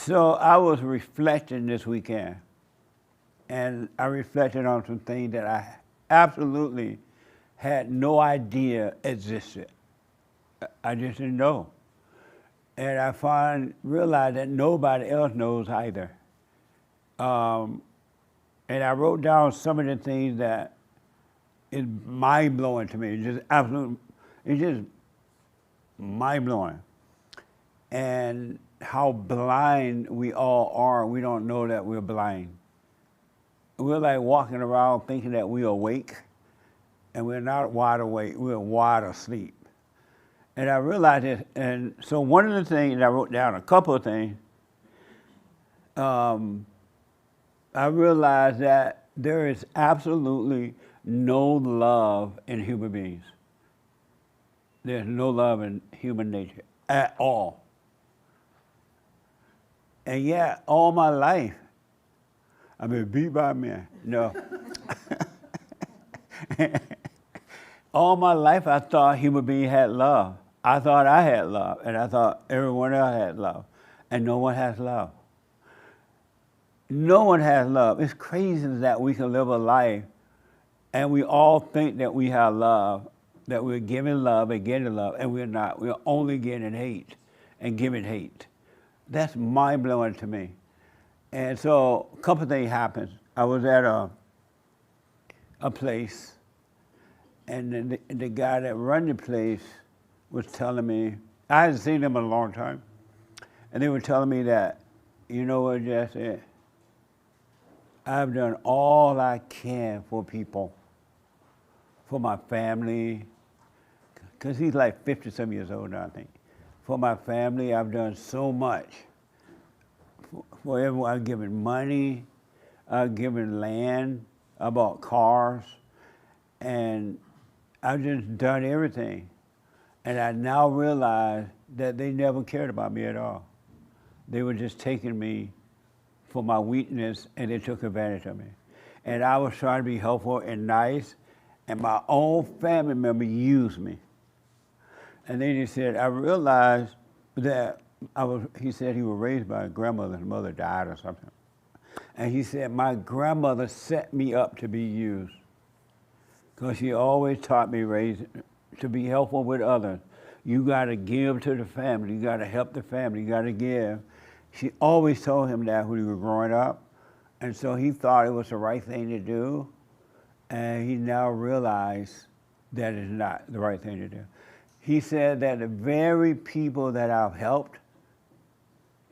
So I was reflecting this weekend, and I reflected on some things that I absolutely had no idea existed. I just didn't know. And I realized that nobody else knows either. Um, and I wrote down some of the things that is mind blowing to me. It's just mind blowing. And how blind we all are. We don't know that we're blind. We're like walking around thinking that we're awake, and we're not wide awake, we're wide asleep. And I realized this, and so one of the things I wrote down, a couple of things, I realized that there is absolutely no love in human beings. There's no love in human nature at all. And yet, all my life, I've been beat by men. No. All my life, I thought human beings had love. I thought I had love, and I thought everyone else had love, and no one has love. No one has love. It's crazy that we can live a life, and we all think that we have love, that we're giving love and getting love, and we're not. We're only getting hate and giving hate. That's mind-blowing to me. And so a couple of things happened. I was at a place, and the guy that run the place was telling me, I hadn't seen them in a long time, and they were telling me that, you know what, Jesse, I've done all I can for people, for my family, because he's like 50-some years old now, I think. For my family, I've done so much. For everyone, I've given money, I've given land, I bought cars, and I've just done everything. And I now realize that they never cared about me at all. They were just taking me for my weakness, and they took advantage of me. And I was trying to be helpful and nice, and my own family member used me. And then he said, I realized that he said he was raised by a grandmother, his mother died or something. And he said, my grandmother set me up to be used, because she always taught me to be helpful with others. You gotta give to the family, you gotta help the family, you gotta give. She always told him that when he was growing up, and so he thought it was the right thing to do, and he now realized that it's not the right thing to do. He said that the very people that I've helped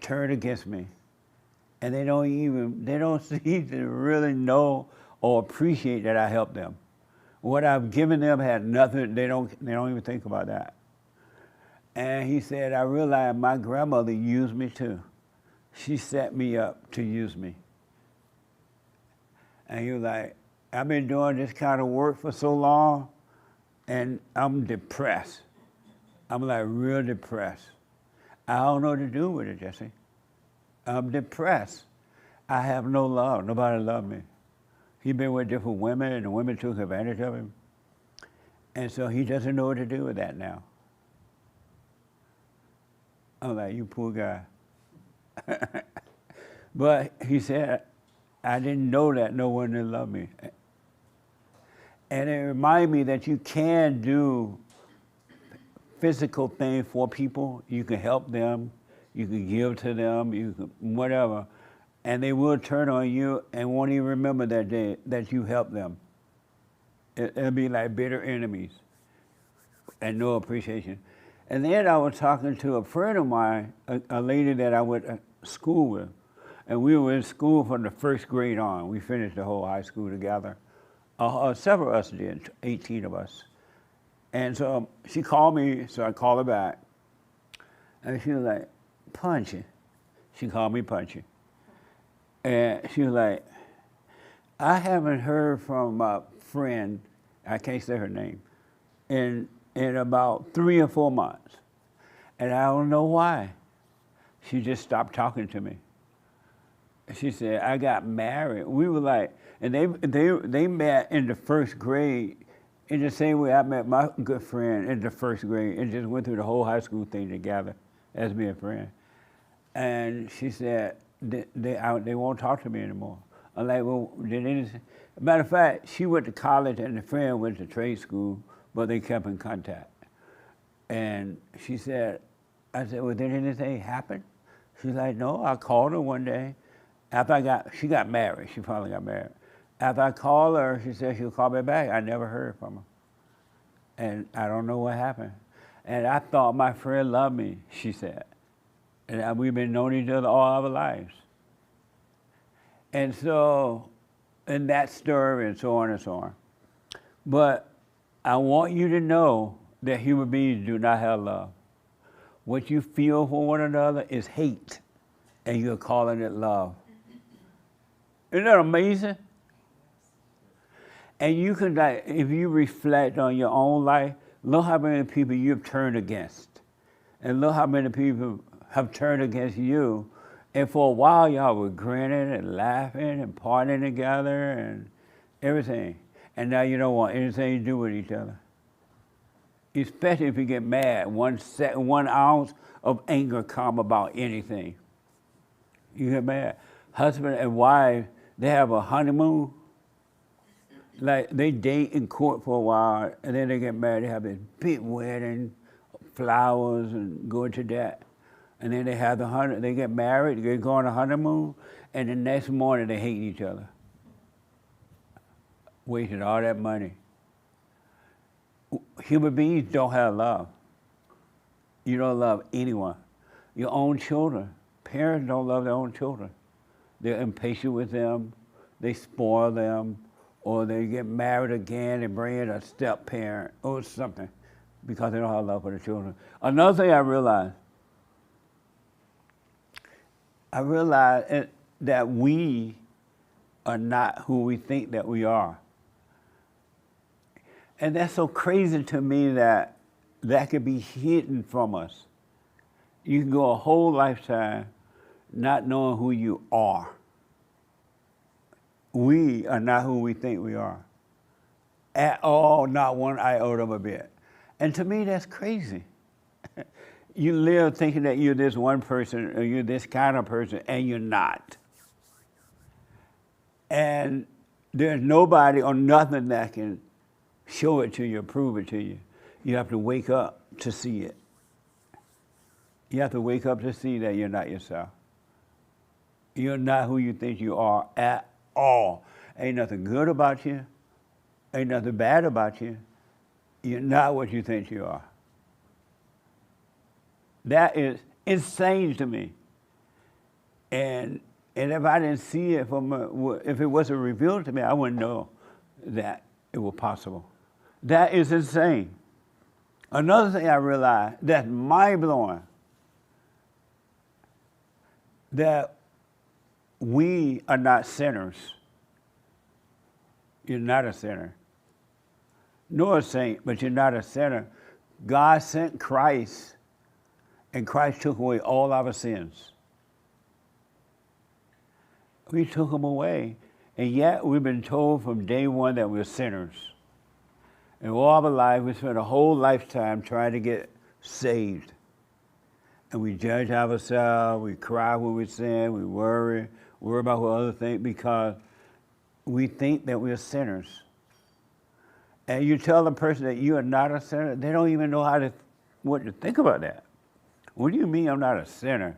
turn against me, and they don't seem to really know or appreciate that I helped them. What I've given them had nothing, they don't even think about that. And he said, I realized my grandmother used me too. She set me up to use me. And he was like, I've been doing this kind of work for so long, and I'm depressed. I'm like real depressed. I don't know what to do with it, Jesse. I'm depressed. I have no love. Nobody loved me. He'd been with different women, and the women took advantage of him. And so he doesn't know what to do with that now. I'm like, you poor guy. But he said, I didn't know that no one didn't love me. And it reminded me that you can do physical things for people. You can help them, you can give to them, you can whatever. And they will turn on you and won't even remember that day that you helped them. It'll be like bitter enemies and no appreciation. And then I was talking to a friend of mine, a lady that I went to school with. And we were in school from the first grade on. We finished the whole high school together. Several of us did, 18 of us. And so she called me, so I called her back. And she was like, Punchy. She called me Punchy. And she was like, I haven't heard from my friend, I can't say her name, in about 3 or 4 months. And I don't know why. She just stopped talking to me. She said, I got married. We were like, and they met in the first grade in the same way I met my good friend in the first grade and just went through the whole high school thing together as being friends. And she said, they won't talk to me anymore. I'm like, well, did anything? Matter of fact, she went to college and the friend went to trade school, but they kept in contact. And she said, I said, well, did anything happen? She's like, no, I called her one day. She got married. She finally got married. After I called her, she said she'll call me back. I never heard from her. And I don't know what happened. And I thought my friend loved me, she said. And we've been knowing each other all our lives. And so, and that story and so on and so on. But I want you to know that human beings do not have love. What you feel for one another is hate, and you're calling it love. Isn't that amazing? And you can, like, if you reflect on your own life, look how many people you've turned against. And look how many people have turned against you. And for a while, y'all were grinning and laughing and partying together and everything. And now you don't want anything to do with each other. Especially if you get mad. 1 ounce of anger come about anything. You get mad. Husband and wife, they have a honeymoon. Like, they date in court for a while, and then they get married. They have this big wedding, flowers, and go into that. And then they have they get married, they go on a honeymoon, and the next morning they hate each other. Wasting all that money. Human beings don't have love. You don't love anyone. Your own children. Parents don't love their own children. They're impatient with them, they spoil them, or they get married again and bring in a step parent or something because they don't have love for the children. Another thing I realized that we are not who we think that we are. And that's so crazy to me that could be hidden from us. You can go a whole lifetime not knowing who you are. We are not who we think we are. At all, not one iota of a bit. And to me, that's crazy. You live thinking that you're this one person or you're this kind of person, and you're not. And there's nobody or nothing that can show it to you, prove it to you. You have to wake up to see it. You have to wake up to see that you're not yourself. You're not who you think you are at all. Ain't nothing good about you. Ain't nothing bad about you. You're not what you think you are. That is insane to me. And if I didn't see it if it wasn't revealed to me, I wouldn't know that it was possible. That is insane. Another thing I realized that's mind-blowing, that we are not sinners. You're not a sinner. Nor a saint, but you're not a sinner. God sent Christ, and Christ took away all our sins. We took them away, and yet we've been told from day one that we're sinners. And all our life, we spent a whole lifetime trying to get saved. And we judge ourselves, we cry when we sin, we worry about what others think, because we think that we're sinners. And you tell a person that you are not a sinner, they don't even know what to think about that. What do you mean I'm not a sinner?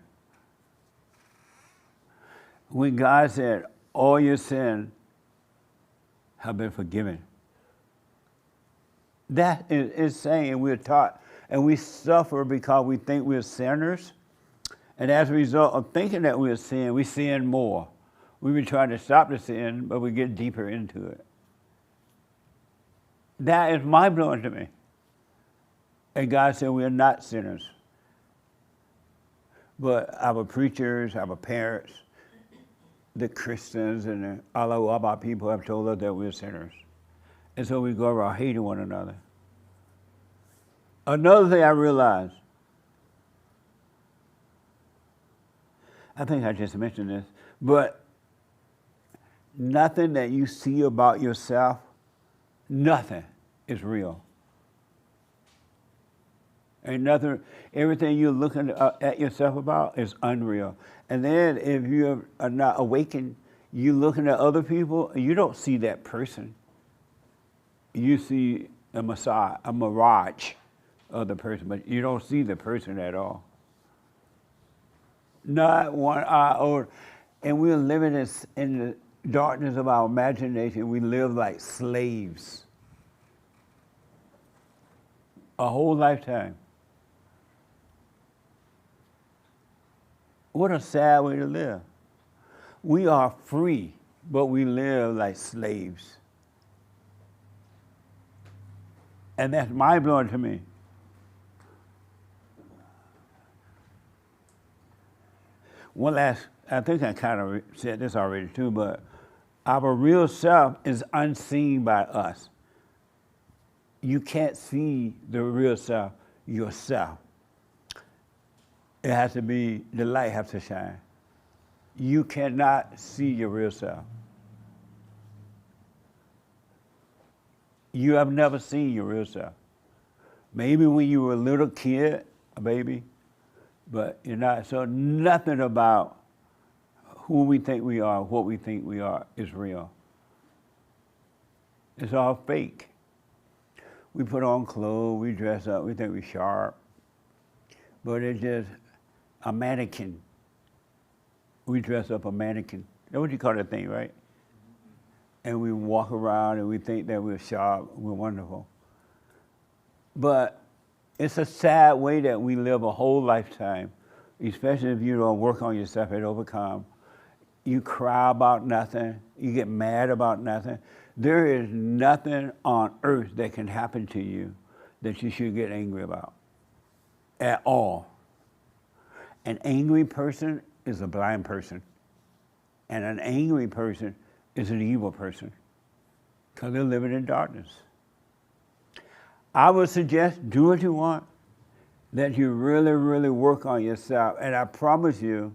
When God said, all your sins have been forgiven. That is saying we're taught, and we suffer because we think we're sinners. And as a result of thinking that we're sin, we sin more. We've been trying to stop the sin, but we get deeper into it. That is mind-blowing to me. And God said we are not sinners. But our preachers, our parents, the Christians, and all of our people have told us that we're sinners. And so we go around hating one another. Another thing I realized, I think I just mentioned this, but nothing that you see about yourself, nothing is real. Ain't nothing, everything you're looking at yourself about is unreal. And then if you are not awakened, you looking at other people, you don't see that person. You see a mirage of the person, but you don't see the person at all. Not one iota. And we're living in the darkness of our imagination. We live like slaves. A whole lifetime. What a sad way to live. We are free, but we live like slaves. And that's mind-blowing to me. One last, I think I kind of said this already too, but our real self is unseen by us. You can't see the real self yourself. It has to be, the light has to shine. You cannot see your real self. You have never seen your real self. Maybe when you were a little kid, a baby, but you're not. So nothing about who we think we are, what we think we are, is real. It's all fake. We put on clothes, we dress up, we think we're sharp, but it's just a mannequin. We dress up a mannequin. That's what you call that thing, right? And we walk around and we think that we're sharp, we're wonderful. But it's a sad way that we live a whole lifetime, especially if you don't work on yourself and overcome. You cry about nothing, you get mad about nothing. There is nothing on earth that can happen to you that you should get angry about, at all. An angry person is a blind person. And an angry person is an evil person, because they're living in darkness. I would suggest do what you want, that you really, really work on yourself. And I promise you,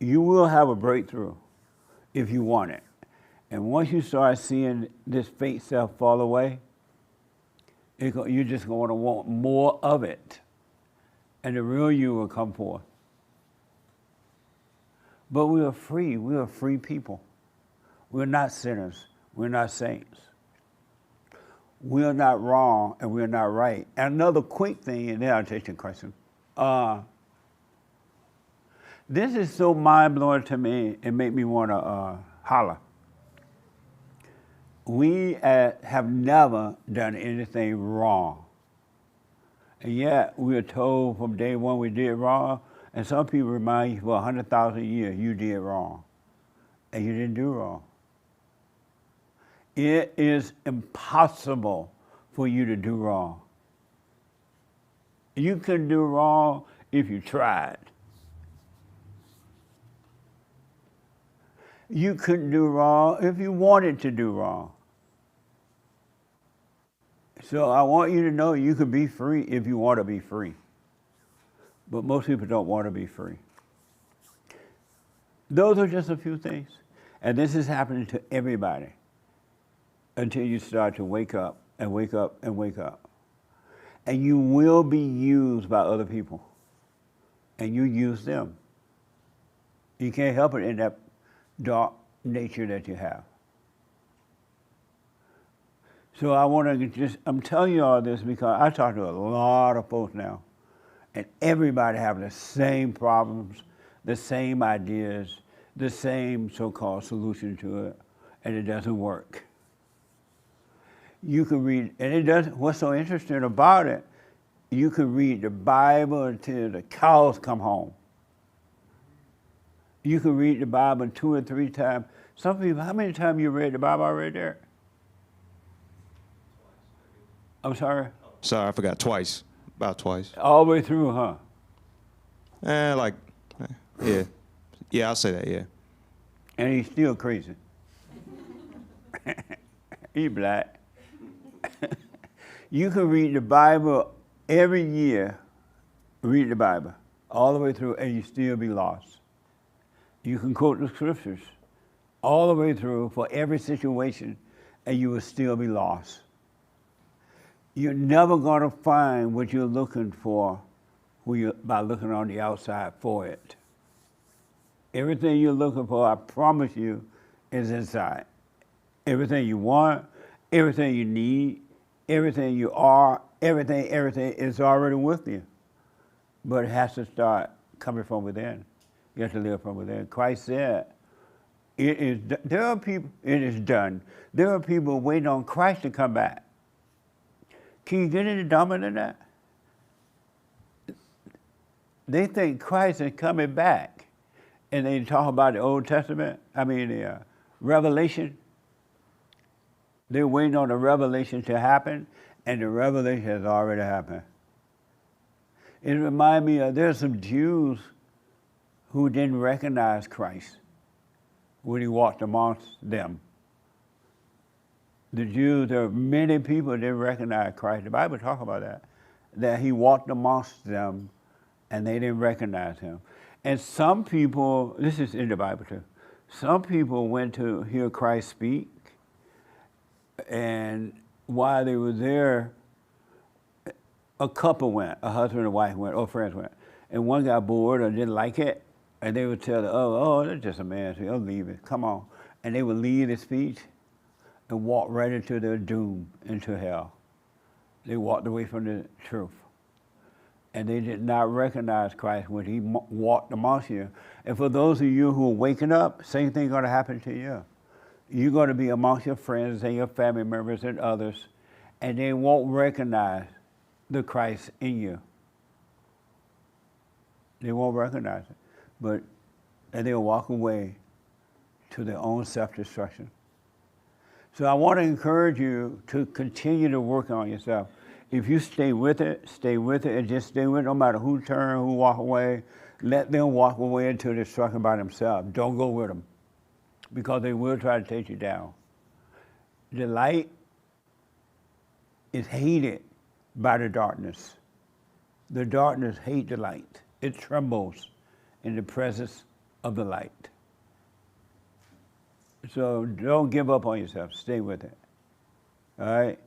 you will have a breakthrough if you want it. And once you start seeing this fake self fall away, you're just going to want more of it. And the real you will come forth. But we are free. We are free people. We're not sinners. We're not saints. We are not wrong and we're not right. And another quick thing, and then I'll take your question. This is so mind-blowing to me, it made me want to holler. We have never done anything wrong. And yet we are told from day one we did wrong, and some people remind you for 100,000 years you did wrong, and you didn't do wrong. It is impossible for you to do wrong. You couldn't do wrong if you tried. You couldn't do wrong if you wanted to do wrong. So I want you to know you can be free if you want to be free. But most people don't want to be free. Those are just a few things. And this is happening to everybody until you start to wake up and wake up and wake up. And you will be used by other people. And you use them. You can't help it in that dark nature that you have. So I want to I'm telling you all this because I talk to a lot of folks now, and everybody having the same problems, the same ideas, the same so-called solution to it, and it doesn't work. You can read, and it doesn't, what's so interesting about it, you can read the Bible until the cows come home. You can read the Bible 2 or 3 times. Some people, how many times you read the Bible already there? I'm sorry? Sorry, I forgot. Twice. About twice. All the way through, huh? Yeah. Yeah, I'll say that, yeah. And he's still crazy. He black. You can read the Bible every year, read the Bible, all the way through, and you still be lost. You can quote the scriptures all the way through for every situation, and you will still be lost. You're never going to find what you're looking for by looking on the outside for it. Everything you're looking for, I promise you, is inside. Everything you want, everything you need, everything you are, everything is already with you. But it has to start coming from within. You have to live from within. Christ said, there are people, it is done. There are people waiting on Christ to come back. Can you get any dumber than that? They think Christ is coming back. And they talk about the Old Testament, the Revelation. They're waiting on the revelation to happen, and the revelation has already happened. It reminds me of, there's some Jews who didn't recognize Christ when he walked amongst them. The Jews, there are many people that didn't recognize Christ. The Bible talks about that he walked amongst them and they didn't recognize him. And some people, this is in the Bible too, some people went to hear Christ speak, and while they were there, a couple went, a husband and wife went, or friends went, and one got bored or didn't like it, and they would tell the other, oh, that's just a man, so he'll leave it, come on. And they would leave the speech and walk right into their doom, into hell. They walked away from the truth. And they did not recognize Christ when he walked amongst you. And for those of you who are waking up, same thing going to happen to you. You're going to be amongst your friends and your family members and others, and they won't recognize the Christ in you. They won't recognize it. And they'll walk away to their own self-destruction. So I want to encourage you to continue to work on yourself. If you stay with it, and just stay with it, no matter who turn, who walk away, let them walk away until they're struck by themselves. Don't go with them, because they will try to take you down. The light is hated by the darkness. The darkness hates the light. It trembles in the presence of the light. So don't give up on yourself. Stay with it. All right?